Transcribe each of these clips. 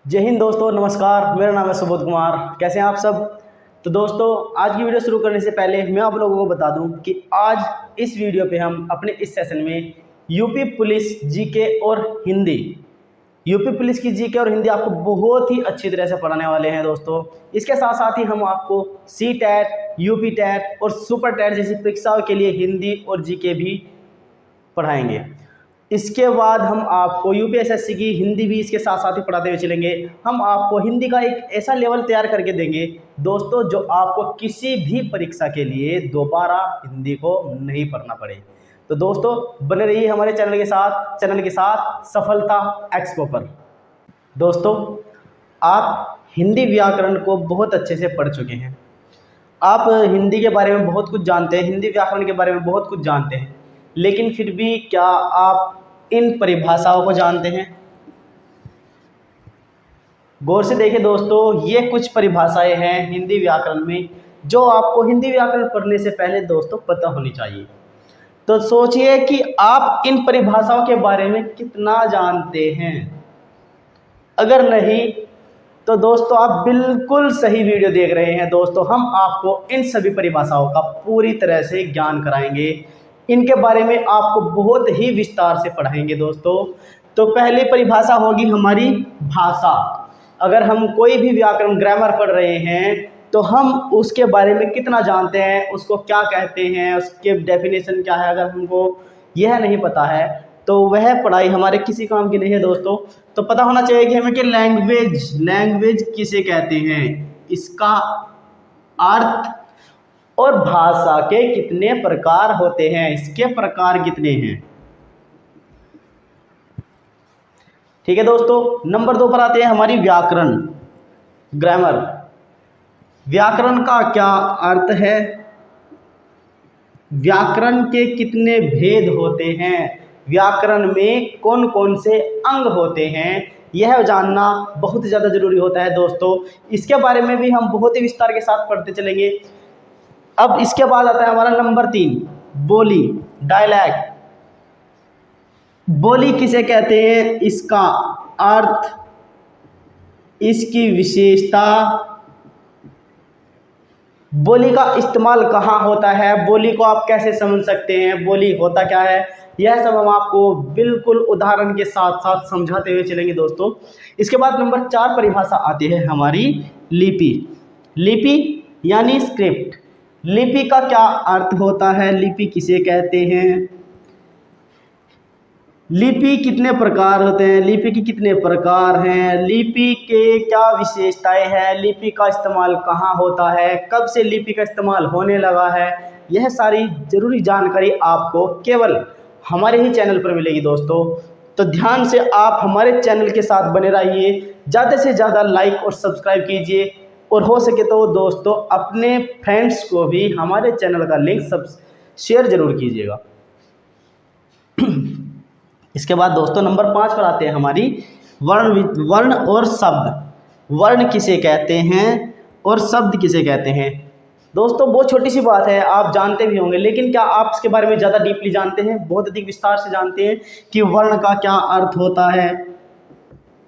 जय हिंद दोस्तों, नमस्कार। मेरा नाम है सुबोध कुमार। कैसे हैं आप सब? तो दोस्तों, आज की वीडियो शुरू करने से पहले मैं आप लोगों को बता दूं कि आज इस वीडियो पे हम अपने इस सेशन में यूपी पुलिस जीके और हिंदी यूपी पुलिस की जीके और हिंदी आपको बहुत ही अच्छी तरह से पढ़ाने वाले हैं दोस्तों। इसके साथ साथ ही हम आपको सी टैट, यूपी टैट और सुपर टैट जैसी परीक्षाओं के लिए हिंदी और जीके भी पढ़ाएंगे। इसके बाद हम आपको यूपीएसएससी की हिंदी भी इसके साथ साथ ही पढ़ाते हुए चलेंगे। हम आपको हिंदी का एक ऐसा लेवल तैयार करके देंगे दोस्तों जो आपको किसी भी परीक्षा के लिए दोबारा हिंदी को नहीं पढ़ना पड़े। तो दोस्तों, बने रहिए हमारे चैनल के साथ सफलता एक्सपो पर। दोस्तों, आप हिंदी व्याकरण को बहुत अच्छे से पढ़ चुके हैं। आप हिंदी के बारे में बहुत कुछ जानते हैं, हिंदी व्याकरण के बारे में बहुत कुछ जानते हैं, लेकिन फिर भी क्या आप इन परिभाषाओं को जानते हैं? गौर से देखें दोस्तों, ये कुछ परिभाषाएं हैं हिंदी व्याकरण में जो आपको हिंदी व्याकरण पढ़ने से पहले दोस्तों पता होनी चाहिए। तो सोचिए कि आप इन परिभाषाओं के बारे में कितना जानते हैं। अगर नहीं तो दोस्तों आप बिल्कुल सही वीडियो देख रहे हैं। दोस्तों, हम आपको इन सभी परिभाषाओं का पूरी तरह से ज्ञान कराएंगे। इनके बारे में आपको बहुत ही विस्तार से पढ़ाएंगे दोस्तों। तो पहली परिभाषा होगी हमारी भाषा। अगर हम कोई भी व्याकरण ग्रामर पढ़ रहे हैं तो हम उसके बारे में कितना जानते हैं, उसको क्या कहते हैं, उसके डेफिनेशन क्या है, अगर हमको यह नहीं पता है तो वह पढ़ाई हमारे किसी काम की नहीं है दोस्तों। तो पता होना चाहिए कि हमें कि लैंग्वेज किसे कहते हैं, इसका अर्थ और भाषा के कितने प्रकार होते हैं, इसके प्रकार कितने हैं। ठीक है दोस्तों, नंबर 2 पर आते हैं हमारी व्याकरण, ग्रामर। व्याकरण का क्या अर्थ है, व्याकरण के कितने भेद होते हैं, व्याकरण में कौन कौन से अंग होते हैं, यह जानना बहुत ज़्यादा जरूरी होता है दोस्तों। इसके बारे में भी हम बहुत ही विस्तार के साथ पढ़ते चलेंगे। अब इसके बाद आता है हमारा नंबर 3, बोली, डायलैक्ट। बोली किसे कहते हैं, इसका अर्थ, इसकी विशेषता, बोली का इस्तेमाल कहाँ होता है, बोली को आप कैसे समझ सकते हैं, बोली होता क्या है, यह सब हम आपको बिल्कुल उदाहरण के साथ साथ समझाते हुए चलेंगे दोस्तों। इसके बाद नंबर 4 परिभाषा आती है हमारी लिपि। लिपि यानी स्क्रिप्ट। लिपि का क्या अर्थ होता है, लिपि किसे कहते हैं, लिपि कितने प्रकार होते हैं, लिपि के कितने प्रकार हैं, लिपि के क्या विशेषताएं हैं, लिपि का इस्तेमाल कहाँ होता है, कब से लिपि का इस्तेमाल होने लगा है, यह सारी जरूरी जानकारी आपको केवल हमारे ही चैनल पर मिलेगी दोस्तों। तो ध्यान से आप हमारे चैनल के साथ बने रहिए, ज़्यादा से ज़्यादा लाइक और सब्सक्राइब कीजिए, और हो सके तो दोस्तों अपने फ्रेंड्स को भी हमारे चैनल का लिंक सब शेयर जरूर कीजिएगा। इसके बाद दोस्तों नंबर 5 पर आते हैं हमारी वर्ण और शब्द। वर्ण किसे कहते हैं और शब्द किसे कहते हैं। दोस्तों, बहुत छोटी सी बात है, आप जानते भी होंगे, लेकिन क्या आप इसके बारे में ज़्यादा डीपली जानते हैं, बहुत अधिक विस्तार से जानते हैं कि वर्ण का क्या अर्थ होता है,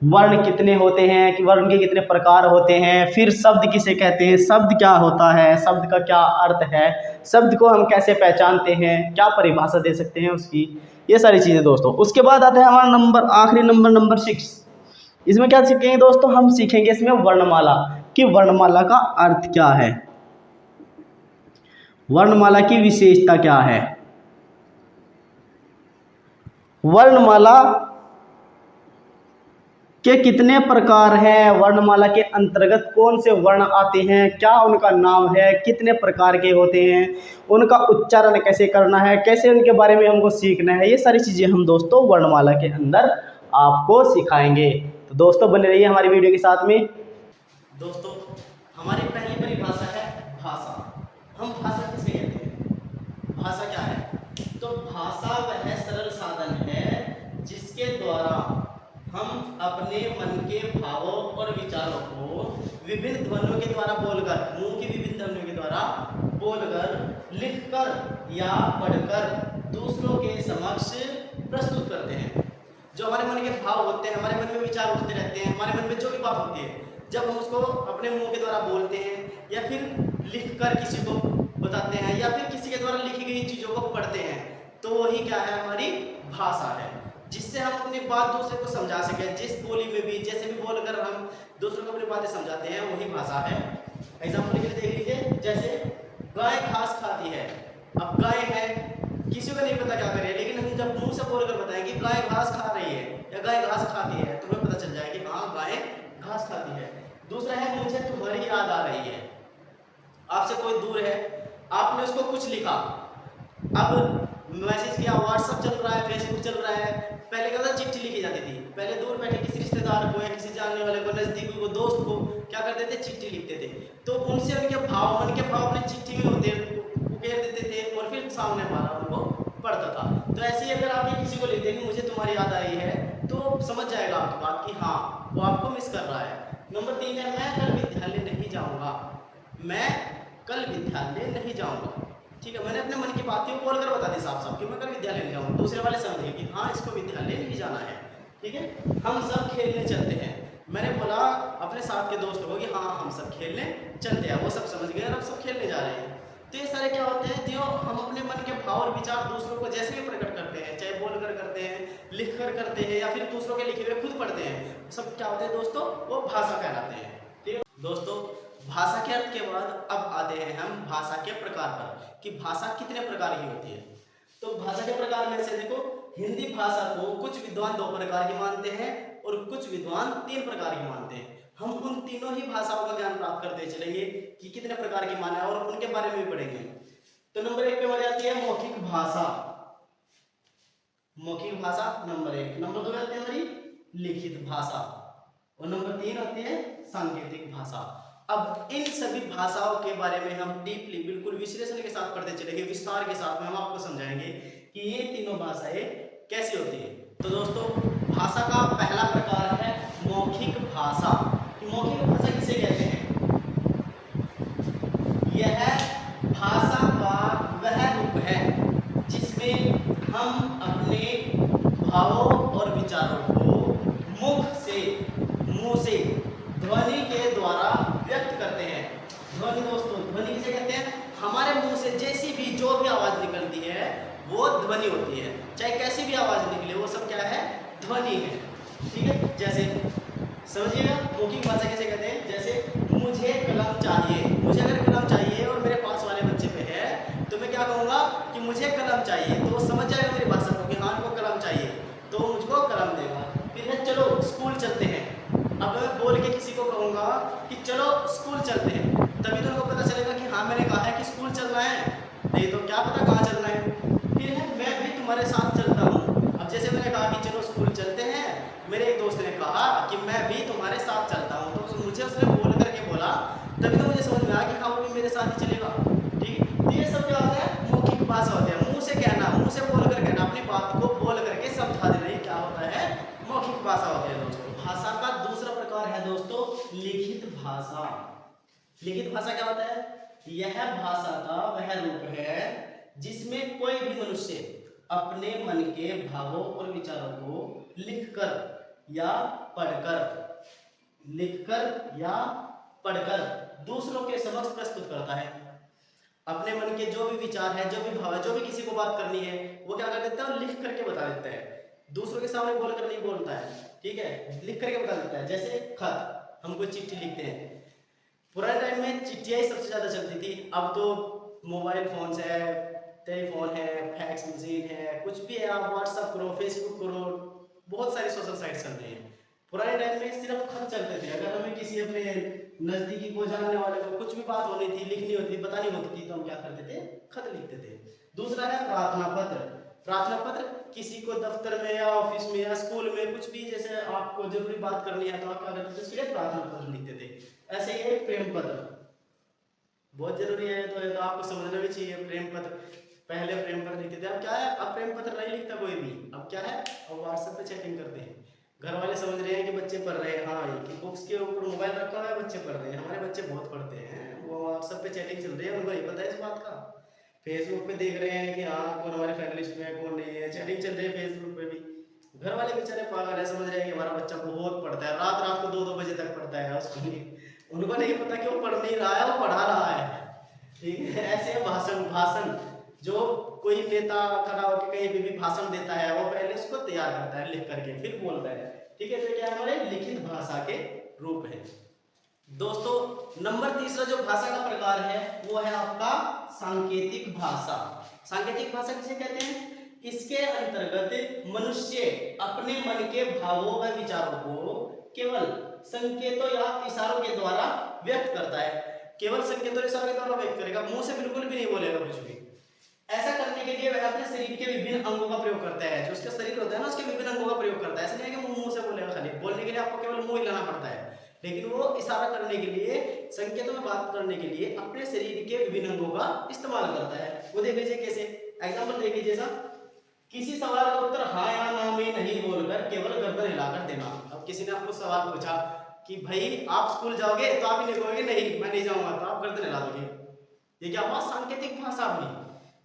वर्ण कितने होते हैं, कि वर्ण के कितने प्रकार होते हैं, फिर शब्द किसे कहते हैं, शब्द क्या होता है, शब्द का क्या अर्थ है, शब्द को हम कैसे पहचानते हैं, क्या परिभाषा दे सकते हैं उसकी, ये सारी चीज़ें दोस्तों। उसके बाद आता है हमारा आखिरी नंबर 6। इसमें क्या सीखेंगे दोस्तों, हम सीखेंगे इसमें वर्णमाला, कि वर्णमाला का अर्थ क्या है, वर्णमाला की विशेषता क्या है, वर्णमाला के कितने प्रकार हैं, वर्णमाला के अंतर्गत कौन से वर्ण आते हैं, क्या उनका नाम है, कितने प्रकार के होते हैं, उनका उच्चारण कैसे करना है, कैसे उनके बारे में हमको सीखना है, ये सारी चीज़ें हम दोस्तों वर्णमाला के अंदर आपको सिखाएंगे। तो दोस्तों बने रहिए हमारी वीडियो के साथ में। दोस्तों, हमारी पहली परिभाषा है भाषा। हम भाषा किसे कहते हैं, भाषा क्या है, तो भाषा वह सरल साधन है जिसके द्वारा हम अपने मन के भावों और विचारों को विभिन्न ध्वनियों के द्वारा बोलकर, मुंह की विभिन्न ध्वनियों के द्वारा बोलकर, लिखकर या पढ़कर दूसरों के समक्ष प्रस्तुत करते हैं। जो हमारे मन के भाव होते हैं, हमारे मन में विचार उठते रहते हैं, हमारे मन में जो भी बात होती है, जब हम उसको अपने मुंह के द्वारा बोलते हैं या फिर लिख कर किसी को बताते हैं या फिर किसी के द्वारा लिखी गई चीज़ों को पढ़ते हैं, तो वही क्या है, हमारी भाषा है, जिससे हम अपनी बात दूसरे को समझा सकें। जिस बोली में भी जैसे भी बोलकर हम दूसरों को अपनी बातें समझाते हैं, वही भाषा है। एग्जाम्पल के लिए देख लीजिए, जैसे गाय घास खाती है। अब गाय है, किसी को नहीं पता क्या करे, लेकिन हम जब मुंह से बोलकर बताएं कि गाय घास खा रही है या गाय घास खाती है, तो हमें पता चल जाए कि हाँ, गाय घास खाती है। दूसरा है, मुझे तुम्हारी याद आ रही है। आपसे कोई दूर है, आपने उसको कुछ लिखा, अब मैसेज किया, व्हाट्सअप चल रहा है, फेसबुक चल रहा है। पहले क्या था, चिट्ठी लिखी जाती थी। पहले दूर बैठे किसी रिश्तेदार को या किसी जानने वाले को, नजदीकी को, दोस्त को क्या करते थे, चिट्ठी लिखते थे। तो उनसे उनके भाव, मन के भाव अपनी चिट्ठी में उकेर देते थे और फिर सामने वाला उनको पढ़ता था। तो ऐसे ही अगर आप ये किसी को लिख देंगे मुझे तुम्हारी याद आ रही है, तो समझ जाएगा आपकी बात कि हाँ, वो आपको मिस कर रहा है। नंबर 3 है, मैं कल विद्यालय नहीं जाऊँगा। मैं कल विद्यालय नहीं जाऊँगा, ठीक है, मैंने अपने मन की बात को बोलकर बता दी साफ साफ कि मैं कल विद्यालय नहीं जाऊँगा। दूसरे वाले समझे कि हाँ, इसको विद्यालय नहीं जाना है, ठीक है। हम सब खेलने चलते हैं, मैंने बोला अपने साथ के दोस्तों को कि हाँ, हम सब खेलने चलते हैं, वो सब समझ गए और अब सब खेलने जा रहे हैं। तो ये सारे क्या होते हैं, जो हम अपने मन के भाव और विचार दूसरों को जैसे भी प्रकट करते हैं, चाहे बोल कर करते हैं, लिख कर करते हैं या फिर दूसरों के लिखे हुए खुद पढ़ते हैं, सब क्या होते हैं दोस्तों, वो भाषा कहलाते हैं, ठीक है दोस्तों। भाषा के अर्थ के बाद अब आते हैं हम भाषा के प्रकार पर, कि भाषा कितने प्रकार की होती है। तो भाषा के प्रकार में से देखो, हिंदी भाषा को कुछ विद्वान 2 प्रकार की मानते हैं और कुछ विद्वान 3 प्रकार की मानते हैं। हम उन तीनों ही भाषाओं का ज्ञान प्राप्त करते चलेंगे कि कितने प्रकार की माना है और उनके बारे में भी पढ़ेंगे। तो नंबर 1 पे हमारी आती है मौखिक भाषा। मौखिक भाषा नंबर 1। नंबर 2 आती है हमारी लिखित भाषा और नंबर 3 होती है सांकेतिक भाषा। अब इन सभी भाषाओं के बारे में हम डीपली, बिल्कुल विश्लेषण के साथ पढ़ते चलेंगे, विस्तार के साथ में हम आपको समझाएंगे कि ये तीनों भाषाएं कैसी होती है। तो दोस्तों, भाषा का पहला प्रकार है मौखिक भाषा। मौखिक भाषा किसे कहते हैं? यह भाषा का वह रूप है जिसमें हम अपने भावों और विचारों को मुख से, मुंह से, ध्वनि के द्वारा व्यक्त करते हैं। ध्वनि दोस्तों, ध्वनि किसे कहते हैं? हमारे मुंह से जैसी भी जो भी आवाज निकलती है वो ध्वनि होती है, चाहे कैसी भी आवाज निकले, वो सब क्या है? ध्वनि है, ठीक है। जैसे समझिएगा मौखिक भाषा किसे कहते हैं? जैसे मुझे कलम चाहिए, मुझे अगर कलम चाहिए और मेरे पास वाले बच्चे पे है तो मैं क्या कहूँगा कि मुझे कलम चाहिए, तो वो समझ जाएगा मेरी भाषा को कि हाँ, इनको कलम चाहिए, तो मुझको कलम देगा। फिर है चलो स्कूल चलते हैं, अब मैं बोल के किसी को कहूँगा कि चलो स्कूल चलते हैं, तभी तो उनको पता चलेगा कि हाँ, मैंने कहा है कि स्कूल चलना है, नहीं तो क्या पता कहाँ चलना है। फिर है मैं भी तुम्हारे साथ चलता हूँ। अब जैसे मैंने कहा कि चलो स्कूल चलते हैं, मेरे एक दोस्त ने कहा कि मैं भी तुम्हारे साथ चलता हूँ, तो मुझे उसने बोल करके बोला, तभी तो मुझे समझ में आया कि हाँ, वो भी मेरे साथ ही चलेगा, ठीक है। तो ये सब क्या होता है? मौखिक भाषा होती है, मुंह से कहना, मुंह से बोल कर कहना, अपनी बात को बोल करके समझा देना, ये क्या होता है? मौखिक भाषा होती है दोस्तों। भाषा का दूसरा प्रकार है दोस्तों लिखित भाषा। लिखित भाषा क्या होता है? यह भाषा का वह रूप है जिसमें कोई भी मनुष्य अपने मन के भावों और विचारों को लिखकर या पढ़कर दूसरों के समक्ष प्रस्तुत करता है। अपने मन के जो भी विचार है, जो भी भाव है, जो भी किसी को बात करनी है, वो क्या कर देता है? लिख करके बता देता है। दूसरों के सामने बोलकर नहीं बोलता है, ठीक है, लिख करके बता देता है। जैसे खत, हम कोई चिट्ठी लिखते हैं, पुराने टाइम में चिट्ठियाँ ही सबसे ज़्यादा चलती थी। अब तो मोबाइल फोन है, टेलीफोन है, फैक्स मशीन है, कुछ भी है, आप व्हाट्सअप करो, फेसबुक करो, बहुत सारी सोशल साइट्स चल रही हैं। पुराने टाइम में सिर्फ खत चलते थे। अगर हमें किसी अपने नज़दीकी को, जानने वाले को कुछ भी बात होनी थी, लिखनी होती थी, बतानी होती थी, तो हम क्या करते थे? खत लिखते थे। दूसरा है प्रार्थना पत्र। प्रार्थना पत्र किसी को दफ्तर में या ऑफिस में या स्कूल में कुछ भी, जैसे आपको जरूरी बात करनी है तो आप क्या करते थे? उसके लिए प्रार्थना पत्र लिखते थे। ऐसे ही एक प्रेम पत्र बहुत जरूरी है, तो आपको समझना भी चाहिए। प्रेम पत्र, पहले प्रेम पत्र लिखते थे, अब क्या है? अब प्रेम पत्र नहीं लिखता कोई भी। अब क्या है? अब व्हाट्सएप पे चैटिंग करते हैं। घर वाले समझ रहे हैं कि बच्चे पढ़ रहे हैं, हाँ, कि बुक्स के ऊपर मोबाइल रखा हुआ है, बच्चे पढ़ रहे हैं। हमारे बच्चे बहुत पढ़ते हैं, वो व्हाट्सएप पे चैटिंग चल रही है, उनको नहीं पता है इस बात का। फेसबुक पे देख रहे हैं कि हाँ, कौन हमारे फ्रेंड लिस्ट में है, कौन नहीं है, चैटिंग चल रही है फेसबुक पे भी। घर वाले बेचारे पागल है, समझ रहे हैं कि हमारा बच्चा बहुत पढ़ता है, रात रात को 2-2 बजे तक पढ़ता है स्कूल में। उनको नहीं पता कि वो पढ़ नहीं रहा है, वो पढ़ा रहा है। ठीक है, ऐसे भाषण भाषण जो कोई नेता खड़ा होकर कहीं भी भाषण देता है वो पहले उसको तैयार करता है लिख करके, फिर बोलता है। ठीक है, तो क्या हमारे लिखित भाषा के रूप है। दोस्तों नंबर तीसरा जो भाषा का प्रकार है वो है आपका सांकेतिक भाषा। सांकेतिक भाषा किसे कहते हैं? इसके अंतर्गत मनुष्य अपने मन के भावों व विचारों को केवल संकेतों या इशारों के द्वारा व्यक्त करता है। केवल संकेतों और इशारों के द्वारा व्यक्त करेगा, मुंह से बिल्कुल भी नहीं बोलेगा कुछ भी। ऐसा करने के लिए वह अपने शरीर के विभिन्न अंगों का प्रयोग करता है। जो उसका शरीर होता है ना, उसके विभिन्न अंगों का प्रयोग करता है। ऐसा नहीं है कि मुंह से बोलेगा, खाली बोलने के लिए आपको केवल मुंह हिलाना पड़ता है, लेकिन वो इशारा करने के लिए, संकेतों में बात करने के लिए अपने शरीर के विभिन्न अंगों का इस्तेमाल करता है। वो देख लीजिए कैसे, एग्जाम्पल देख लीजिए। जैसा किसी सवाल का उत्तर हाँ या ना में नहीं बोलकर केवल गर्दन हिलाकर देना। अब किसी ने आपको सवाल पूछा कि भाई आप स्कूल जाओगे, तो आप ही नहीं कहोगे नहीं मैं नहीं जाऊंगा, तो आप गर्दन हिला दोगे। ये क्या हुआ? सांकेतिक भाषा हुई।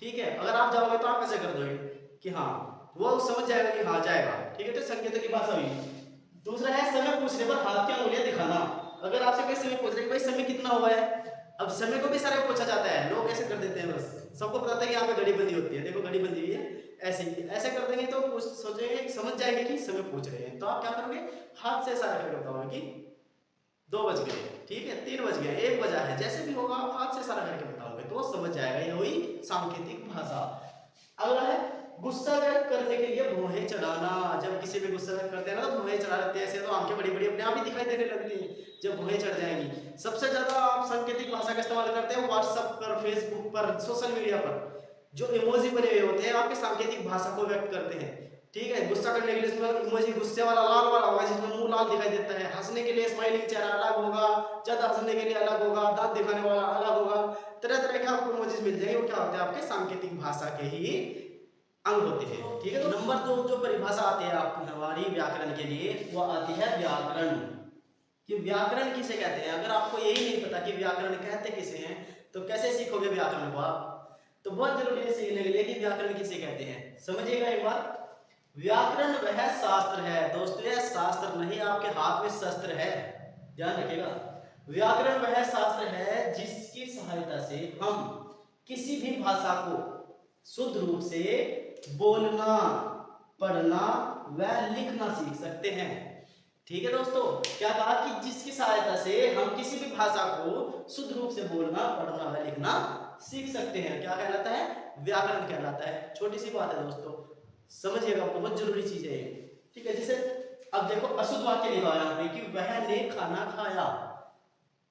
ठीक है, अगर आप जाओगे तो आप ऐसे कर दोगे कि हाँ, वो समझ जाएगा कि हाँ जाएगा। ठीक है, तो संकेतों की भाषा हुई। दूसरा है समय पूछने पर हाथ की अंगुलियां दिखाना। अगर आपसे कोई समय पूछ रहे कि भाई समय कितना हुआ है, अब समय को भी सारे पूछा जाता है, लोग ऐसे कर देते हैं, बस सबको पता है कि यहाँ पे घड़ी बंदी होती है, देखो घड़ी बंदी हुई है, ऐसे ही ऐसे कर देंगे तो सोचेंगे, समझ जाएंगे कि समय पूछ रहे हैं। तो आप क्या करोगे? हाथ से इशारा करके बताओगे कि 2 बज गए, ठीक है 3 बज गए, 1 बजा है, जैसे भी होगा आप हाथ से इशारा करके बताओगे तो समझ जाएगा। यह हुई सांकेतिक भाषा। अगला है गुस्सा व्यक्त करने के लिए भौहें चढ़ाना। जब किसी भी गुस्सा व्यक्त करते हैं ना तो भौहें चढ़ा लेते हैं, ऐसे तो आंखें बड़ी बड़ी अपने आप ही दिखाई देने लगती हैं जब भौहें चढ़ जाएंगी। सबसे ज्यादा आप सांकेतिक भाषा का इस्तेमाल करते हैं व्हाट्सएप पर, फेसबुक पर, सोशल मीडिया पर। जो इमोजी बने हुए होते हैं आपके सांकेतिक भाषा को व्यक्त करते हैं। ठीक है, गुस्सा करने के लिए इसमें इमोजी गुस्से वाला लाल वाला होगा जिसमें मुंह लाल दिखाई देता है। हंसने के लिए स्माइलिंग चेहरा अलग होगा, ज्यादा हंसने के लिए अलग होगा, दांत दिखाने वाला अलग होगा। तरह तरह के आपको इमोजीज मिल जाएंगे। वो क्या होते हैं? आपके सांकेतिक भाषा के ही अंग होते हैं। ठीक है, तो नंबर 2 जो परिभाषा आती है आपकी हमारी व्याकरण के लिए, वो आती है व्याकरण। कि व्याकरण किसे कहते हैं? अगर आपको यही नहीं पता कि व्याकरण कहते किसे हैं तो कैसे सीखोगे व्याकरण को आप? तो बहुत जरूरी है सीखने के लिए कि व्याकरण किसे कहते हैं। समझिएगा एक बार, व्याकरण वह शास्त्र है दोस्तों, यह शास्त्र नहीं आपके हाथ में शस्त्र है, ध्यान रखिएगा। व्याकरण वह शास्त्र है जिसकी सहायता से हम किसी भी भाषा को शुद्ध रूप से बोलना, पढ़ना व लिखना सीख सकते हैं। ठीक है दोस्तों, क्या कहा कि जिसकी सहायता से हम किसी भी भाषा को शुद्ध रूप से बोलना, पढ़ना व लिखना सीख सकते हैं। क्या कहलाता है? व्याकरण कहलाता है। छोटी सी बात है दोस्तों, समझिएगा, बहुत जरूरी चीज है। ठीक है, जैसे अब देखो अशुद्ध वाक्य लिखा है यहाँ पे कि वह ने खाना खाया।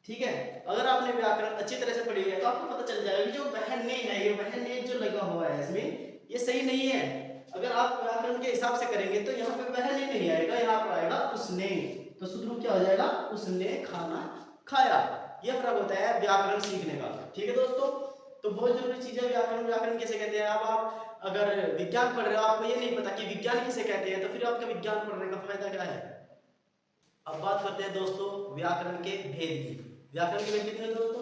ठीक है, अगर आपने व्याकरण अच्छी तरह से पढ़ी है तो आपको पता चल जाएगा कि जो वह ने है, ये वह ने जो लगा हुआ है इसमें, ये सही नहीं है। अगर आप व्याकरण के हिसाब से करेंगे तो यहाँ पे वह ने नहीं आएगा, यहाँ पर आएगा उसने। तो शुद्ध रूप क्या हो जाएगा? उसने खाना खाया। यह फर्क होता है व्याकरण सीखने का। ठीक है दोस्तों, तो बहुत जरूरी चीज है व्याकरण। व्याकरण किसे कहते हैं? अब आप अगर विज्ञान पढ़ रहे हो, आपको ये नहीं पता कि विज्ञान किसे कहते हैं, तो फिर आपका विज्ञान पढ़ने का फायदा क्या है? अब बात करते हैं दोस्तों व्याकरण के भेद की। व्याकरण के भेद कितने दोस्तों?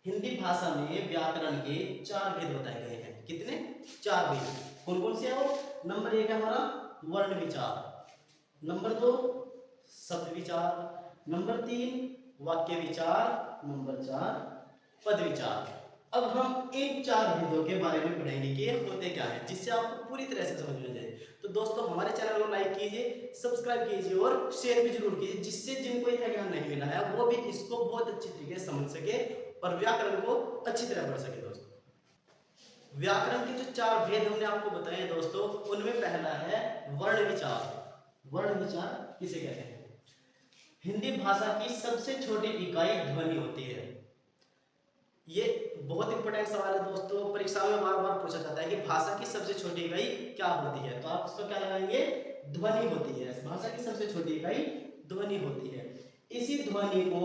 हिंदी भाषा में व्याकरण के 4 भेद बताए गए हैं। कितने? 4 भेद। कौन कौन से हैं वो? नंबर 1 है हमारा वर्ण विचार, नंबर 2 शब्द विचार, नंबर 3 वाक्य विचार, नंबर 4 पद विचार। अब हम इन 4 भेदों के बारे में पढ़ेंगे कि ये होते क्या है, जिससे आपको पूरी तरह से समझ में जाए। तो दोस्तों हमारे चैनल को लाइक कीजिए, सब्सक्राइब कीजिए और शेयर भी जरूर कीजिए, जिससे जिनको यह ज्ञान नहीं मिला है वो भी इसको बहुत अच्छी तरीके से समझ सके और व्याकरण को अच्छी तरह पढ़ सके। दोस्तों व्याकरण के जो 4 भेद हमने आपको बताए दोस्तों, उनमें पहला है वर्ण विचार। वर्ण विचार किसे कहते हैं? हिंदी भाषा की सबसे छोटी इकाई ध्वनि होती है। ये बहुत इंपॉर्टेंट सवाल है दोस्तों, परीक्षा में बार बार पूछा जाता है कि भाषा की सबसे छोटी इकाई क्या होती है, तो आप इसको क्या लगाएंगे? ध्वनि होती है। भाषा की सबसे छोटी इकाई ध्वनि होती है। इसी ध्वनि को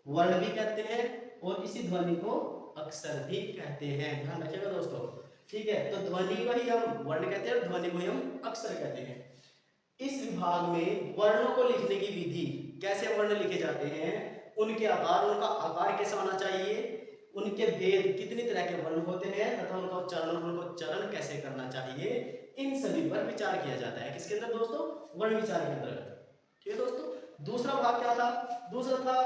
वर्ण भी कहते हैं और इसी ध्वनि को अक्षर भी कहते हैं, ध्यान रखिएगा दोस्तों। ठीक है, तो ध्वनि को ही हम वर्ण कहते हैं और ध्वनि को ही हम अक्षर कहते हैं। इस विभाग में वर्णों को लिखने की विधि, कैसे वर्ण लिखे जाते हैं, उनके आकार, उनका आकार कैसा होना चाहिए, उनके भेद, कितनी तरह के वर्ण होते हैं तथा उनका उच्चारण और उनको चरण कैसे करना चाहिए, इन सभी पर विचार किया जाता है। किसके अंदर दोस्तों? वर्ण विचार के अंतर्गत। ठीक है दोस्तों। दूसरा भाग क्या था? दूसरा था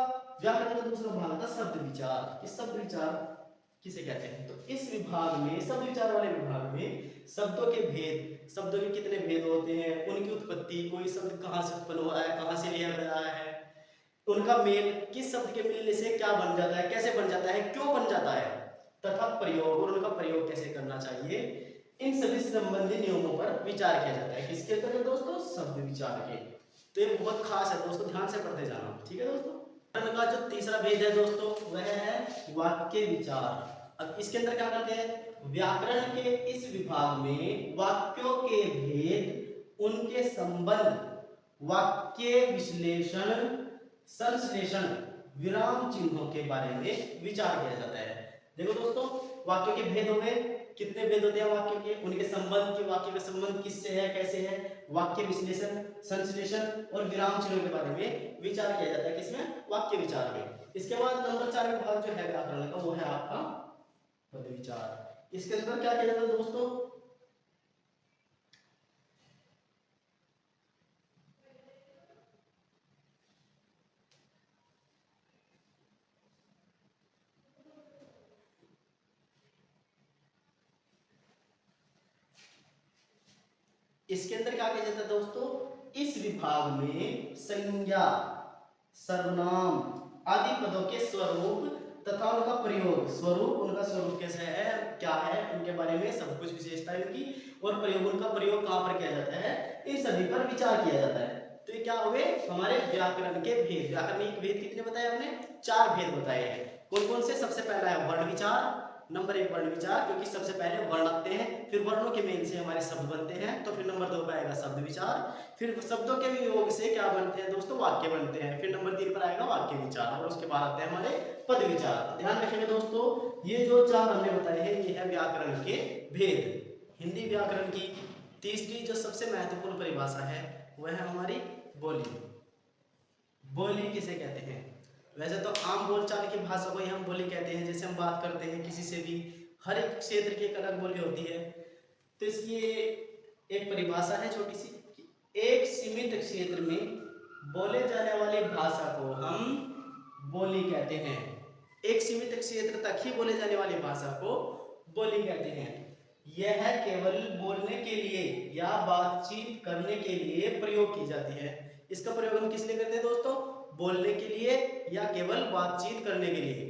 व्याकरण का दूसरा भाग था शब्द विचार। इस शब्द विचार किसे कहते हैं? तो इस विभाग में, शब्द विचार वाले विभाग में शब्दों के भेद, शब्दों के कितने भेद होते हैं, उनकी उत्पत्ति, कोई शब्द कहाँ से उत्पन्न हुआ है, कहाँ से लिया गया है, उनका मेल, किस शब्द के मिलने से क्या बन जाता है, कैसे बन जाता है, क्यों बन जाता है, तथा प्रयोग और उनका प्रयोग कैसे करना चाहिए, इन सभी संबंधी नियमों पर विचार किया जाता है। किसके अंतर्गत दोस्तों? शब्द विचार के। तो ये बहुत खास है दोस्तों, ध्यान से पढ़ते जाना। ठीक है दोस्तों। का जो तीसरा भेद है दोस्तों वह है वाक्य विचार। अब इसके अंदर क्या करते हैं? व्याकरण के इस विभाग में वाक्यों के भेद, उनके संबंध, वाक्य विश्लेषण, संश्लेषण, विराम चिन्हों के बारे में विचार किया जाता है। देखो दोस्तों, वाक्यों के भेद हो गए, कितने भेद होते हैं वाक्यों के, उनके संबंध के, वाक्य का संबंध किससे है, कैसे है, वाक्य विश्लेषण, संश्लेषण और विराम चिन्हों के बारे में विचार किया जाता है। किसमें? वाक्य विचार में। इसके बाद नंबर 4 विभाग जो है व्याकरण का वो है आपका पद विचार। इसके अंदर क्या किया जाता है दोस्तों? इसके अंदर क्या किया जाता है दोस्तों? इस विभाग में संज्ञा, सर्वनाम आदि पदों के स्वरूप तथा उनका प्रयोग, स्वरूप, उनका स्वरूप कैसे है, क्या है, उनके बारे में सब कुछ विशेषता है उनकी, और प्रयोग, उनका प्रयोग कहां पर किया जाता है, इन सभी पर विचार किया जाता है। तो ये क्या हुए? हमारे व्याकरण के भेद। व्याकरण के भेद कितने बताए हमने? 4 भेद बताए हैं। कौन कौन से? सबसे पहला है वर्ण विचार। नंबर 1 वर्ण विचार, क्योंकि सबसे पहले वर्ण आते हैं, फिर वर्णों के मेल से हमारे शब्द बनते हैं। तो फिर नंबर 2 पर आएगा शब्द विचार, फिर शब्दों के वियोग से क्या बनते हैं दोस्तों? वाक्य बनते हैं। फिर नंबर 3 पर आएगा वाक्य विचार, और उसके बाद आते हैं हमारे पद विचार। ध्यान रखेंगे दोस्तों, ये जो 4 हमने बताए हैं ये है व्याकरण के भेद। हिंदी व्याकरण की तीसरी जो सबसे महत्वपूर्ण परिभाषा है वह है हमारी बोली। बोली किसे कहते हैं? वैसे तो आम बोलचाल की भाषा को ही हम बोली कहते हैं। जैसे हम बात करते हैं किसी से भी, हर एक क्षेत्र की एक अलग बोली होती है। तो इसकी एक परिभाषा है छोटी सी कि एक सीमित क्षेत्र में बोले जाने वाली भाषा को हम बोली कहते हैं। एक सीमित क्षेत्र तक ही बोले जाने वाली भाषा को बोली कहते हैं। यह केवल बोलने के लिए या बातचीत करने के लिए प्रयोग की जाती है। इसका प्रयोग हम किस लिए करते हैं दोस्तों? बोलने के लिए या केवल बातचीत करने के लिए।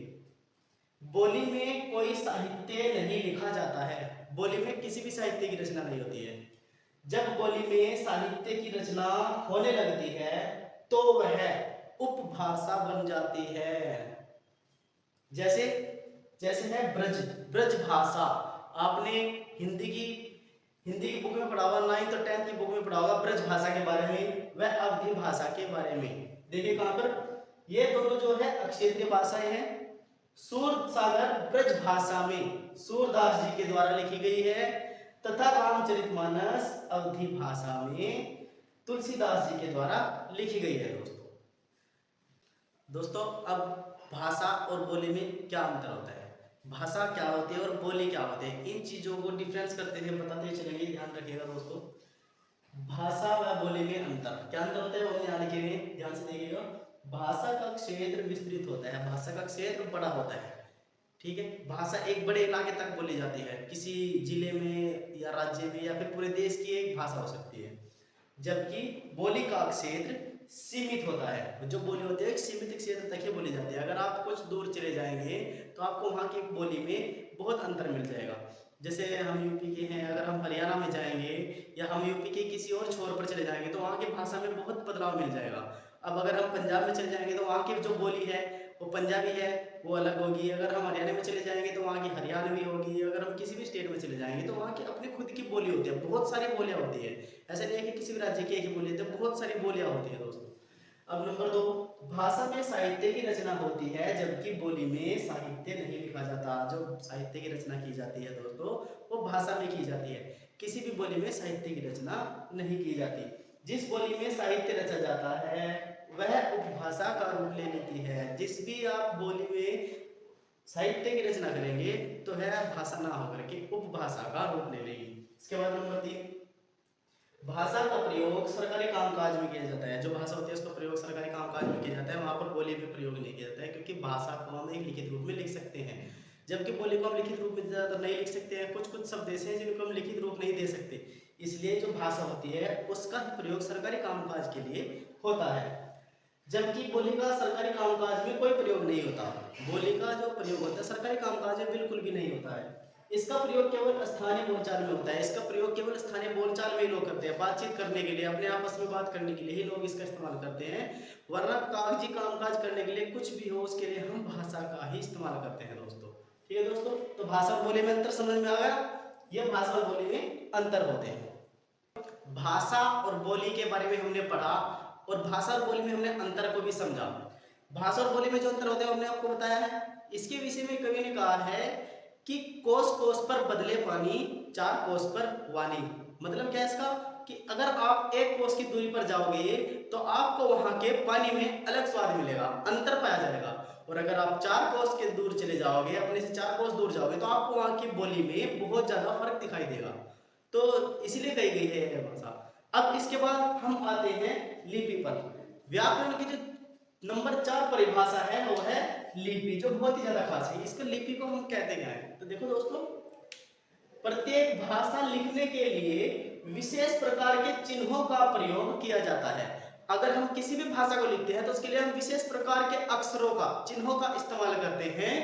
बोली में कोई साहित्य नहीं लिखा जाता है। बोली में किसी भी साहित्य की रचना नहीं होती है। जब बोली में साहित्य की रचना होने लगती है तो वह उपभाषा बन जाती है। जैसे जैसे है ब्रज भाषा। आपने हिंदी की बुक में पढ़ा होगा, 9th और 10th की बुक में पढ़ा होगा ब्रज भाषा के बारे में, वह अवधी भाषा के बारे में। देखिए कहां पर, ये दोनों जो है अक्षेत्रीय भाषाएं हैं। सूरसागर ब्रज भाषा में सूरदास जी के द्वारा लिखी गई है, तथा रामचरितमानस अवधी भाषा में तुलसीदास जी के द्वारा लिखी गई है। दोस्तों अब भाषा और बोली में क्या अंतर होता है, भाषा क्या होती है और बोली क्या होती है, इन चीजों को डिफरेंस करते हुए बताते चलेंगे। ध्यान रखिएगा दोस्तों, भाषा व बोली में अंतर क्या अंतर होता है वो ध्यान रखिएगा, ध्यान से देखिएगा। भाषा का क्षेत्र विस्तृत होता है, भाषा का क्षेत्र बड़ा होता है। ठीक है, भाषा एक बड़े इलाके तक बोली जाती है, किसी जिले में या राज्य में या फिर पूरे देश की एक भाषा हो सकती है। जबकि बोली का क्षेत्र सीमित होता है। जो बोली होती है एक सीमित क्षेत्र तक ही बोली जाती है। अगर आप कुछ दूर चले जाएंगे तो आपको वहाँ की बोली में बहुत अंतर मिल जाएगा। जैसे हम यूपी के हैं, अगर हम हरियाणा में जाएंगे या हम यूपी के किसी और छोर पर चले जाएंगे तो वहाँ की भाषा में बहुत बदलाव मिल जाएगा। अब अगर हम पंजाब में चले जाएंगे तो वहाँ की जो बोली है वो पंजाबी है, वो अलग होगी। अगर हम हरियाणा में चले जाएंगे तो वहाँ की हरियाणवी होगी। अगर हम किसी भी स्टेट में चले जाएंगे तो वहाँ की अपनी खुद की बोली होती है, बहुत सारी बोलियाँ होती है। ऐसा नहीं है कि किसी भी राज्य की एक ही बोली होती है, बहुत सारी बोलियाँ होती है दोस्तों। अब नंबर 2, भाषा में साहित्य की रचना होती है जबकि बोली में साहित्य नहीं लिखा जाता। जो साहित्य की रचना की जाती है दोस्तों वो भाषा में की जाती है, किसी भी बोली में साहित्य की रचना नहीं की जाती। जिस बोली में साहित्य रचा जाता है वह उपभाषा का रूप ले लेती है। जिस भी आप बोली में साहित्य की रचना करेंगे तो है भाषा ना होकर के उपभाषा का रूप ले लेगी। इसके बाद नंबर 3, भाषा का प्रयोग सरकारी कामकाज में किया जाता है। जो भाषा होती है उसका प्रयोग सरकारी कामकाज में किया जाता है, वहाँ पर बोली में प्रयोग नहीं किया जाता है, क्योंकि भाषा को हम एक लिखित रूप में लिख सकते हैं, जबकि बोली को हम लिखित रूप में ज़्यादातर नहीं लिख सकते हैं। कुछ कुछ शब्द ऐसे हैं जिनको हम लिखित रूप नहीं दे सकते, इसलिए जो भाषा होती है उसका प्रयोग सरकारी कामकाज के लिए होता है, जबकि बोली का सरकारी कामकाज में कोई प्रयोग नहीं होता। बोली का जो प्रयोग होता है सरकारी कामकाज में बिल्कुल भी नहीं होता है। इसका प्रयोग केवल स्थानीय बोलचाल में होता है। इसका प्रयोग केवल स्थानीय बोलचाल में ही लोग करते हैं, बातचीत करने के लिए, अपने आपस में बात करने के लिए ही लोग इसका इस्तेमाल करते हैं, वरना कागजी कामकाज करने के लिए कुछ भी हो उसके लिए हम भाषा का ही इस्तेमाल करते हैं दोस्तों। ठीक है दोस्तों, तो भाषा और बोली में अंतर समझ में आ गया। यह भाषा और बोली में अंतर होते हैं। भाषा और बोली के बारे में हमने पढ़ा और भाषा और बोली में हमने अंतर को भी समझा। भाषा और बोली में जो अंतर होते हैं हमने आपको बताया है। इसके विषय में कवि ने कहा है कि कोस कोस पर बदले पानी, चार कोस पर वाणी। मतलब क्या है इसका, कि अगर आप एक कोस की दूरी पर जाओगे तो आपको वहां के पानी में अलग स्वाद मिलेगा, अंतर पाया जाएगा, और अगर आप चार कोस के दूर चले जाओगे, अपने से चार कोस दूर जाओगे, तो आपको वहां की बोली में बहुत ज्यादा फर्क दिखाई देगा। तो इसलिए कही गई है यह भाषा। अब इसके बाद हम आते हैं लिपि पर। व्याकरण की जो नंबर 4 परिभाषा है वो है लिपि, जो बहुत ही ज्यादा खास है। इसको लिपि को हम कहते क्या है, तो देखो दोस्तों, प्रत्येक भाषा लिखने के लिए विशेष प्रकार के चिन्हों का प्रयोग किया जाता है। अगर हम किसी भी भाषा को लिखते हैं तो उसके लिए हम विशेष प्रकार के अक्षरों का, चिन्हों का इस्तेमाल करते हैं।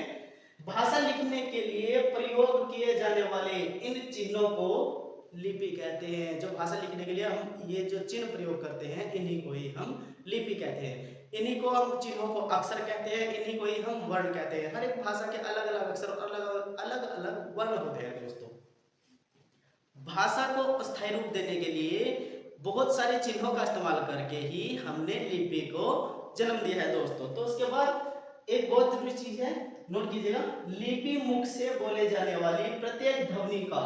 भाषा लिखने के लिए प्रयोग किए जाने वाले इन चिन्हों को लिपि कहते हैं। जो भाषा लिखने के लिए हम ये जो चिन्ह प्रयोग करते हैं इन्हीं को ही हम लिपि कहते हैं। इन्हीं को हम चिन्हों को अक्षर कहते हैं, इन्हीं को ही हम वर्ण कहते हैं। हर एक भाषा के अलग अलग अक्षर और अलग अलग वर्ण होते हैं दोस्तों। भाषा को अस्थायी रूप देने के लिए बहुत सारे चिन्हों का इस्तेमाल करके ही हमने लिपि को जन्म दिया है दोस्तों। तो उसके बाद एक बहुत जरूरी चीज है, नोट कीजिएगा, लिपि मुख से बोले जाने वाली प्रत्येक ध्वनि का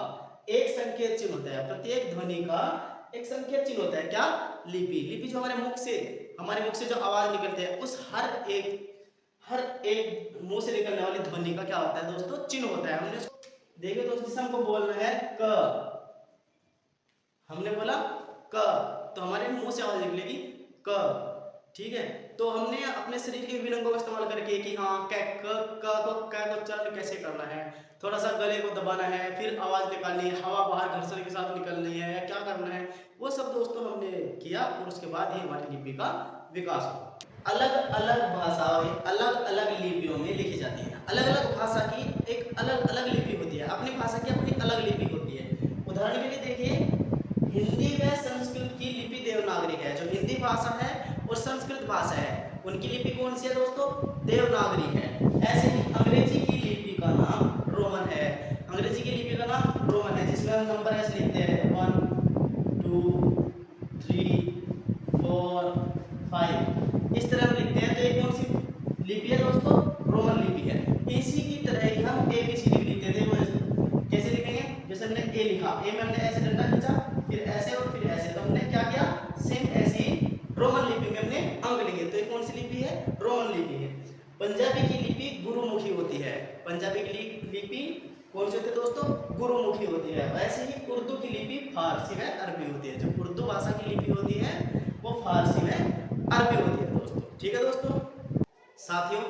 एक संकेत चिन्ह होता है। प्रत्येक ध्वनि का एक संकेत चिन्ह होता है। क्या? लिपि। लिपि जो हमारे मुख से जो आवाज निकलती है उस हर एक मुंह से निकलने वाली ध्वनि का क्या होता है दोस्तों? चिन्ह होता है। हमने देखिए दोस्तों, जिसे हमको बोलना है क, हमने बोला क, तो हमारे मुंह से आवाज निकलेगी क। ठीक है, तो हमने अपने शरीर के विभिन्न अंगों का इस्तेमाल करके कि हाँ क को उच्चारण कैसे करना है, थोड़ा सा गले को दबाना है, फिर आवाज निकालनी है, हवा बाहर घर्षण के साथ निकलनी है, या क्या करना है, वो सब दोस्तों हमने किया, और उसके बाद ही हमारी लिपि का विकास हुआ। अलग अलग भाषाएं अलग अलग लिपियों में लिखी जाती है। अलग अलग भाषा की एक अलग अलग लिपि होती है, अपनी भाषा की अपनी अलग लिपि होती है। उदाहरण के लिए देखिए, हिंदी व संस्कृत की लिपि देवनागरी है। जो हिंदी भाषा है और संस्कृत भाषा है उनकी लिपि कौन सी है दोस्तों? देवनागरी है। ऐसे ही अंग्रेजी की लिपि का नाम रोमन है। अंग्रेजी की लिपि का नाम रोमन है, जिसमें हम नंबर ऐसे लिखते हैं 1 2 3 4 5, इस तरह हम लिखते हैं। तो ये कौन सी लिपि है दोस्तों? रोमन लिपि है। इसी की तरह ही हम ABCD लिखते थे। वो कैसे लिखेंगे? जैसे हमने ए लिखा, ए में हमने ऐसे डंडा खींचा, फिर ऐसे और फिर ऐसे, तो हमने क्या किया? सेम ऐसे ही रोमन लिपि में हमने अंक लिखे। तो ये कौन सी लिपि है? रोमन लिपि है। पंजाबी की लिपि गुरुमुखी होती है। पंजाबी की लिपि कौन सी होती है दोस्तों? गुरुमुखी होती है। वैसे ही उर्दू की लिपि फारसी में अरबी होती है। जो उर्दू भाषा की लिपि होती है वो फारसी में अरबी होती है दोस्तों। ठीक है दोस्तों, साथियों,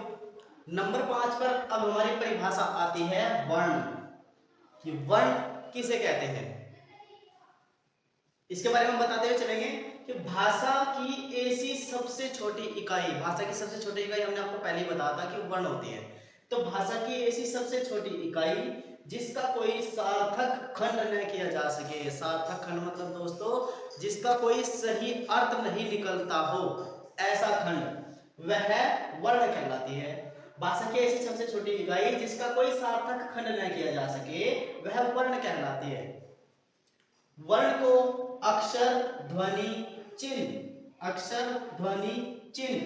नंबर 5 पर अब हमारी परिभाषा आती है वर्ण, कि वर्ण किसे कहते हैं। इसके बारे में बताते हुए चलेंगे कि भाषा की ऐसी सबसे छोटी इकाई, भाषा की सबसे छोटी इकाई हमने आपको पहले ही बताया था कि वर्ण होती है। तो भाषा की ऐसी सबसे छोटी इकाई जिसका कोई सार्थक खंड न किया जा सके। सार्थक खंड मतलब दोस्तों जिसका कोई सही अर्थ नहीं निकलता हो, ऐसा खंड, वह वर्ण कहलाती है। भाषा की ऐसी सबसे छोटी इकाई जिसका कोई सार्थक खंड न किया जा सके वह वर्ण कहलाती है। वर्ण को अक्षर, ध्वनि, चिन्ह, अक्षर, ध्वनि, चिन्ह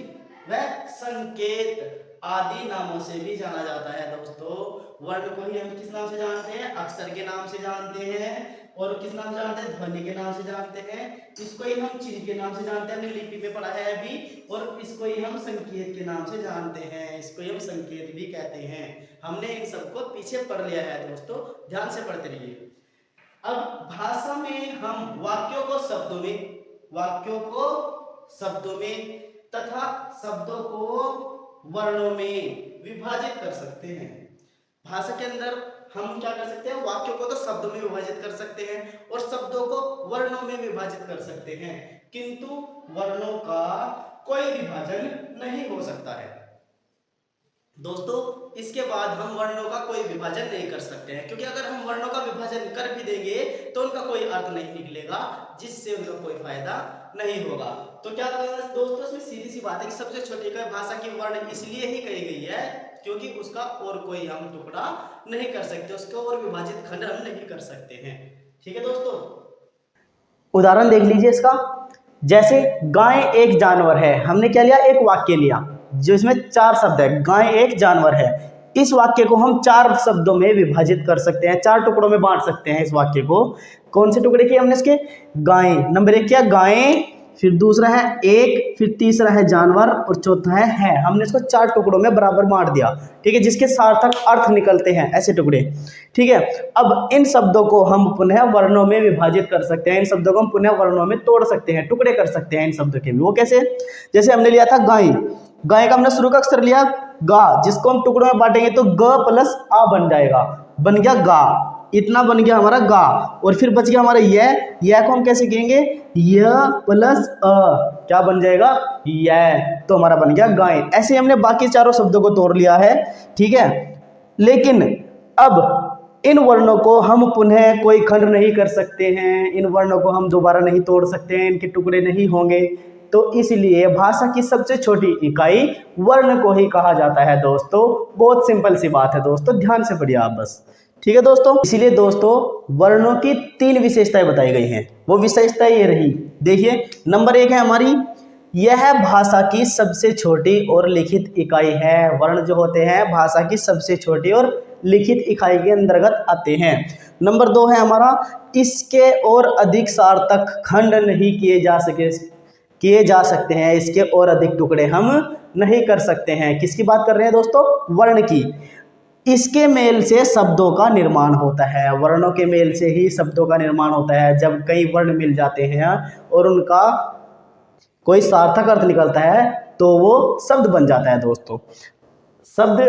व संकेत आदि नामों से भी जाना जाता है दोस्तों। वर्ण को ही हम किस नाम से जानते हैं? अक्षर के नाम से जानते हैं। और किस नाम से जानते हैं? ध्वनि के नाम से जानते हैं। इसको ही हम चिन्ह के नाम से जानते हैं, हमने लिपि में पढ़ा है अभी। और इसको ही हम संकेत के नाम से जानते हैं, इसको ही हम संकेत भी कहते हैं। हमने इन सबको पीछे पढ़ लिया है दोस्तों, ध्यान से पढ़ते रहिए। अब भाषा में हम वाक्यों को शब्दों में तथा शब्दों को वर्णों में विभाजित कर सकते हैं। भाषा के अंदर हम क्या कर सकते हैं, वाक्यों को तो शब्दों में विभाजित कर सकते हैं और शब्दों को वर्णों में विभाजित कर सकते हैं, किंतु वर्णों का कोई विभाजन नहीं हो सकता है। दोस्तों इसके बाद हम वर्णों का कोई विभाजन नहीं कर सकते हैं, क्योंकि अगर हम वर्णों का विभाजन कर भी देंगे तो उनका कोई अर्थ नहीं निकलेगा, जिससे उनका कोई फायदा नहीं होगा। तो क्या दोस्तों इसमें सीधी सी बात है कि सबसे छोटी इकाई भाषा की वर्ण इसलिए ही कही गई है क्योंकि उसका और कोई हम टुकड़ा नहीं कर सकते, उसको और विभाजित खंड हम नहीं कर सकते हैं। ठीक है दोस्तों, उदाहरण देख लीजिए इसका। जैसे गाय एक जानवर है, हमने क्या लिया, एक वाक्य लिया जिसमें 4 शब्द है। गाय एक जानवर है, इस वाक्य को हम 4 शब्दों में विभाजित कर सकते हैं, 4 टुकड़ों में बांट सकते हैं इस वाक्य को। कौन से टुकड़े किए हमने इसके, गाय, नंबर 1 किया गाय, फिर दूसरा है एक, फिर तीसरा है जानवर और चौथा है। हमने इसको 4 टुकड़ों में बराबर बांट दिया, ठीक है, जिसके सार्थक अर्थ निकलते हैं ऐसे टुकड़े। ठीक है, अब इन शब्दों को हम पुनः वर्णों में विभाजित कर सकते हैं, इन शब्दों को हम पुनः वर्णों में तोड़ सकते हैं, टुकड़े कर सकते हैं इन शब्दों के भी। वो कैसे, जैसे हमने लिया था गाय, गाय का हमने शुरू का अक्षर लिया गा, जिसको हम टुकड़ों में बांटेंगे तो ग प्लस आ बन जाएगा, बन गया गा, इतना बन गया हमारा गा। और फिर बच गया हमारा यह को हम कैसे कहेंगे, य प्लस अ, क्या बन जाएगा, यह, तो हमारा बन गया गाय। ऐसे हमने बाकी चारों शब्दों को तोड़ लिया है। ठीक है, लेकिन अब इन वर्णों को हम पुनः कोई खंड नहीं कर सकते हैं, इन वर्णों को हम दोबारा नहीं तोड़ सकते हैं, इनके टुकड़े नहीं होंगे, तो इसलिए भाषा की सबसे छोटी इकाई वर्ण को ही कहा जाता है। दोस्तों बहुत सिंपल सी बात है दोस्तों, ध्यान से पढ़िए आप बस। ठीक है दोस्तों, इसीलिए दोस्तों वर्णों की 3 विशेषताएं बताई गई हैं। वो विशेषताएं ये रही, देखिए नंबर 1 है हमारी, यह भाषा की सबसे छोटी और लिखित इकाई है। वर्ण जो होते हैं भाषा की सबसे छोटी और लिखित इकाई के अंतर्गत आते हैं। नंबर 2 है हमारा, इसके और अधिक सार्थक खंड नहीं किए जा सकते हैं, इसके और अधिक टुकड़े हम नहीं कर सकते हैं। किसकी बात कर रहे हैं दोस्तों, वर्ण की। इसके मेल से शब्दों का निर्माण होता है, वर्णों के मेल से ही शब्दों का निर्माण होता है। जब कई वर्ण मिल जाते हैं और उनका कोई सार्थक अर्थ निकलता है तो वो शब्द बन जाता है दोस्तों। शब्द,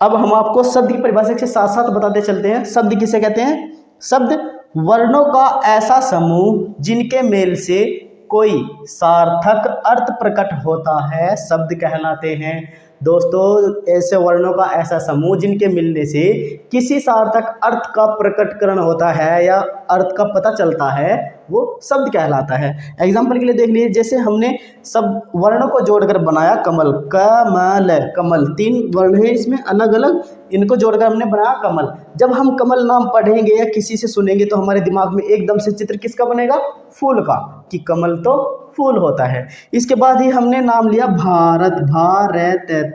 अब हम आपको शब्द की परिभाषा के साथ साथ बताते चलते हैं। शब्द किसे कहते हैं, शब्द वर्णों का ऐसा समूह जिनके मेल से कोई सार्थक अर्थ प्रकट होता है, शब्द कहलाते हैं। दोस्तों ऐसे वर्णों का ऐसा समूह जिनके मिलने से किसी सार्थक अर्थ का प्रकटीकरण होता है या अर्थ का पता चलता है, वो शब्द कहलाता है। एग्जाम्पल के लिए देख लीजिए, जैसे हमने सब वर्णों को जोड़कर बनाया कमल, कमल 3 वर्ण है इसमें अलग अलग, इनको जोड़कर हमने बनाया कमल। जब हम कमल नाम पढ़ेंगे या किसी से सुनेंगे तो हमारे दिमाग में एकदम से चित्र किसका बनेगा, फूल का, कि कमल तो फूल होता है। इसके बाद ही हमने नाम लिया भारत,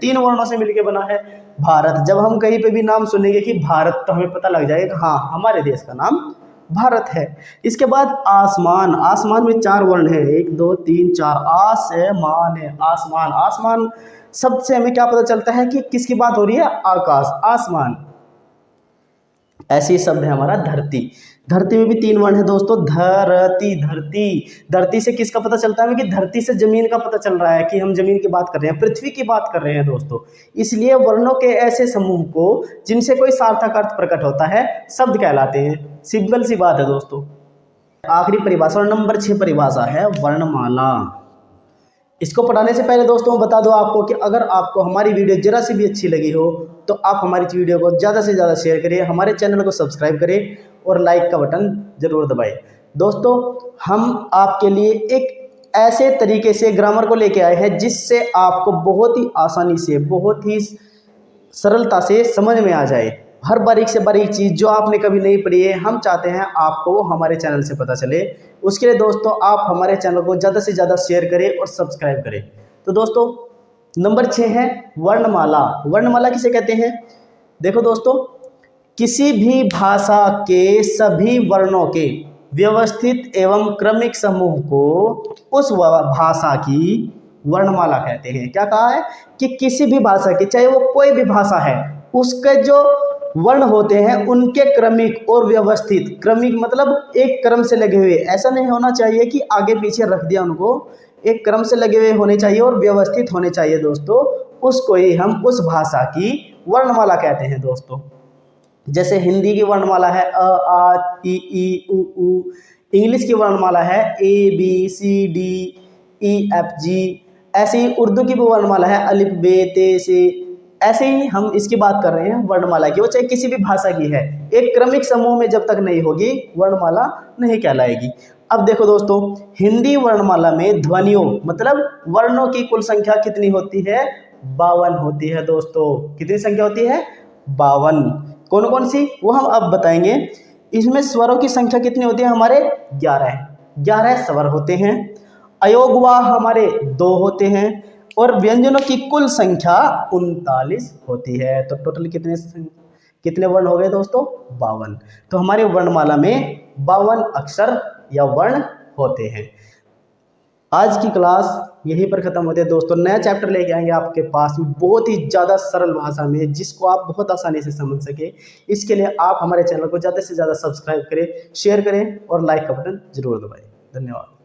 3 वर्णों से मिलकर बना है भारत। जब हम कहीं पे भी नाम सुनेंगे कि भारत तो हमें पता लग जाएगा हाँ हमारे देश का नाम भारत है। इसके बाद आसमान, आसमान में 4 वर्ण है, 1 2 3 4, आसमान है, आसमान। आसमान शब्द से हमें क्या पता चलता है कि किसकी बात हो रही है, आकाश, आसमान। ऐसे ही शब्द है हमारा धरती, धरती में भी 3 वर्ण है दोस्तों, धरती, धरती। धरती से किसका पता चलता है कि धरती से जमीन का पता चल रहा है कि हम जमीन की बात कर रहे हैं, पृथ्वी की बात कर रहे हैं दोस्तों। इसलिए वर्णों के ऐसे समूह को जिनसे कोई सार्थक अर्थ प्रकट होता है शब्द कहलाते हैं। सिंपल सी बात है दोस्तों। आखिरी परिभाषा और नंबर 6 परिभाषा है वर्णमाला। इसको पढ़ाने से पहले दोस्तों बता दो आपको कि अगर आपको हमारी वीडियो जरा सी भी अच्छी लगी हो तो आप हमारी वीडियो को ज़्यादा से ज़्यादा शेयर करिए, हमारे चैनल को सब्सक्राइब करें और लाइक का बटन ज़रूर दबाएं। दोस्तों हम आपके लिए एक ऐसे तरीके से ग्रामर को लेके आए हैं जिससे आपको बहुत ही आसानी से, बहुत ही सरलता से समझ में आ जाए। हर बारीक से बारीक चीज़ जो आपने कभी नहीं पढ़ी है, हम चाहते हैं आपको हमारे चैनल से पता चले। उसके लिए दोस्तों आप हमारे चैनल को ज़्यादा से ज़्यादा शेयर करें और सब्सक्राइब करें। तो दोस्तों नंबर 6 है वर्णमाला। वर्णमाला किसे कहते हैं, देखो दोस्तों, किसी भी भाषा के सभी वर्णों के व्यवस्थित एवं क्रमिक समूह को उस भाषा की वर्णमाला कहते हैं। क्या कहा है कि किसी भी भाषा की, चाहे वो कोई भी भाषा है, उसके जो वर्ण होते हैं उनके क्रमिक और व्यवस्थित, क्रमिक मतलब एक क्रम से लगे हुए, ऐसा नहीं होना चाहिए कि आगे पीछे रख दिया उनको, एक क्रम से लगे हुए होने चाहिए और व्यवस्थित होने चाहिए दोस्तों, उसको ही हम उस भाषा की वर्णमाला कहते हैं दोस्तों। जैसे हिंदी की वर्णमाला है अ आ इ ई उ ऊ, इंग्लिश की वर्णमाला है A B C D E F G, ऐसे ही उर्दू की भी वर्णमाला है अलिफ बे ते से। ऐसे ही हम इसकी बात कर रहे हैं वर्णमाला की, वो चाहे किसी भी भाषा की है, एक क्रमिक समूह में जब तक नहीं होगी वर्णमाला नहीं कहलाएगी। अब देखो दोस्तों, हिंदी वर्णमाला में ध्वनियों मतलब वर्णों की कुल संख्या कितनी होती है? 52 होती है दोस्तों। कितनी संख्या होती है? 52। कौन कौन सी, वो हम अब बताएंगे। इसमें स्वरों की संख्या कितनी होती है? हमारे 11 स्वर होते हैं। अयोगवा हमारे 2 होते हैं और व्यंजनों की कुल संख्या 39 होती है। तो टोटल कितने वर्ण हो गए दोस्तों? 52। तो हमारी वर्णमाला में 52 अक्षर या वर्ण होते हैं। आज की क्लास यहीं पर ख़त्म होती है दोस्तों। नया चैप्टर लेके आएंगे आपके पास बहुत ही ज़्यादा सरल भाषा में, जिसको आप बहुत आसानी से समझ सके। इसके लिए आप हमारे चैनल को ज़्यादा से ज़्यादा सब्सक्राइब करें, शेयर करें और लाइक का बटन जरूर दबाएं। धन्यवाद।